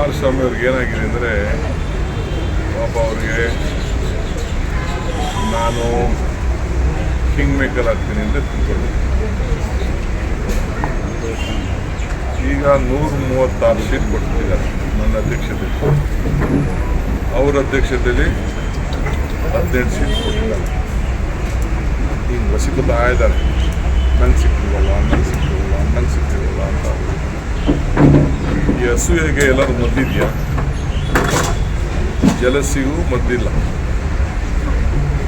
ಕುಮಾರಸ್ವಾಮಿ ಅವ್ರಿಗೆ ಏನಾಗಿದೆ ಅಂದರೆ, ಪಾಪ ಅವ್ರಿಗೆ ನಾನು ಕಿಂಗ್ ಮೇಕರ್ ಆಗ್ತೀನಿ ಅಂತ ತಿಳ್ಕೊಂಡು ಈಗ 136 ಸೀಟ್ ಕೊಡ್ತಿದ್ದಾರೆ ನನ್ನ ಅಧ್ಯಕ್ಷತೆಯಲ್ಲಿ. ಅವ್ರ ಅಧ್ಯಕ್ಷತೆಯಲ್ಲಿ 18 ಸೀಟ್ ಕೊಟ್ಟಿದ್ದಾರೆ. ಈಗ ವಸಿಕೊತಾ ಇದ್ದಾರೆ, ನಂಗೆ ಸಿಕ್ಕಿಲ್ವಲ್ಲ ಅಂತ. ಈ ಅಸೂಯೆಗೆ ಎಲ್ಲರೂ ಮದ್ದಿದೆಯಾ? ಜಲಸಿಗೂ ಮದ್ದಿಲ್ಲ,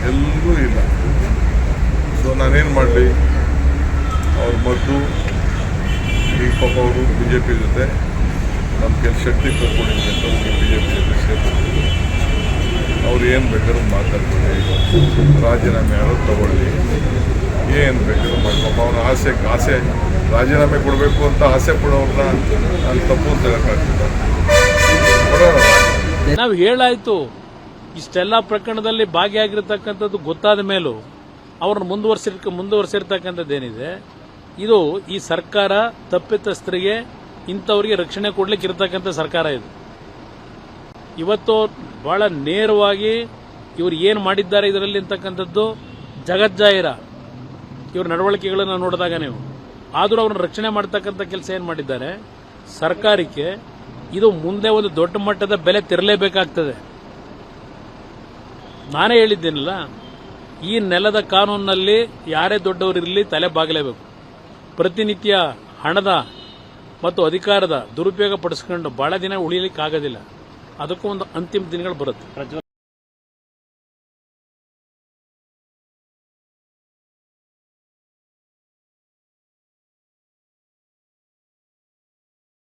ಎಲ್ಲರೂ ಇಲ್ಲ. ಸೊ ನಾನೇನು ಮಾಡಲಿ? ಅವ್ರ ಮದ್ದು ಈಗ ಪಾಪ ಅವರು BJP ಜೊತೆ ನಮ್ಮ ಕೆಲ ಶಕ್ತಿ ಕಳ್ಕೊಂಡಿದ್ವಿ ಅಂತ BJP ಜೊತೆ ಸೇರ್ಕೊಂಡು ಅವ್ರು ಏನು ಬೇಕಾದ್ರೂ ಮಾತಾಡ್ಕೊಳ್ಳಿ, ರಾಜೀನಾಮೆ ಯಾರೋ ತಗೊಳ್ಳಿ, ಏನು ಬೇಕಾದ್ರೂ ಮಾಡಿ. ಪಾಪ ಅವನ ಆಸೆ ರಾಜೀನಾಮೆ ಕೊಡಬೇಕು ಅಂತ ಆಸೆ ಪಡೋರನ್ನ ನಾನು ತಪ್ಪು ತಗೋಕ್ಕಾಗ್ತಿಲ್ಲ. ನಾವು ಹೇಳಾಯ್ತು, ಇಷ್ಟೆಲ್ಲ ಪ್ರಕರಣದಲ್ಲಿ ಭಾಗಿಯಾಗಿರ್ತಕ್ಕಂಥದ್ದು ಗೊತ್ತಾದ ಮೇಲೂ ಅವ್ರನ್ನ ಮುಂದುವರಿಸಿರ್ತಕ್ಕಂಥದ್ದೇನಿದೆ, ಇದು ಈ ಸರ್ಕಾರ ತಪ್ಪಿತಸ್ಥರಿಗೆ ಇಂಥವ್ರಿಗೆ ರಕ್ಷಣೆ ಕೊಡ್ಲಿಕ್ಕೆ ಇರತಕ್ಕಂಥ ಸರ್ಕಾರ ಇದು. ಇವತ್ತು ಬಹಳ ನೇರವಾಗಿ ಇವರು ಏನು ಮಾಡಿದ್ದಾರೆ ಇದರಲ್ಲಿ ಅಂತಕ್ಕಂಥದ್ದು ಜಗಜ್ಜಾಹಿರ. ಇವ್ರ ನಡವಳಿಕೆಗಳನ್ನು ನೋಡಿದಾಗ ನೀವು ಆದರೂ ಅವ್ರನ್ನ ರಕ್ಷಣೆ ಮಾಡ್ತಕ್ಕಂಥ ಕೆಲಸ ಏನು ಮಾಡಿದ್ದಾರೆ ಸರ್ಕಾರಕ್ಕೆ, ಇದು ಮುಂದೆ ಒಂದು ದೊಡ್ಡ ಮಟ್ಟದ ಬೆಲೆ ತೆರಲೇಬೇಕಾಗ್ತದೆ. ನಾನೇ ಹೇಳಿದ್ದೀನಲ್ಲ, ಈ ನೆಲದ ಕಾನೂನಿನಲ್ಲಿ ಯಾರೇ ದೊಡ್ಡವರಿರಲಿ ತಲೆ ಬಾಗಲೇಬೇಕು. ಪ್ರತಿನಿತ್ಯ ಹಣದ ಮತ್ತು ಅಧಿಕಾರದ ದುರುಪಯೋಗ ಪಡಿಸ್ಕೊಂಡು ಬಹಳ ದಿನ ಉಳಿಯಲಿಕ್ಕಾಗೋದಿಲ್ಲ. ಅದಕ್ಕೂ ಒಂದು ಅಂತಿಮ ದಿನಗಳು ಬರುತ್ತೆ.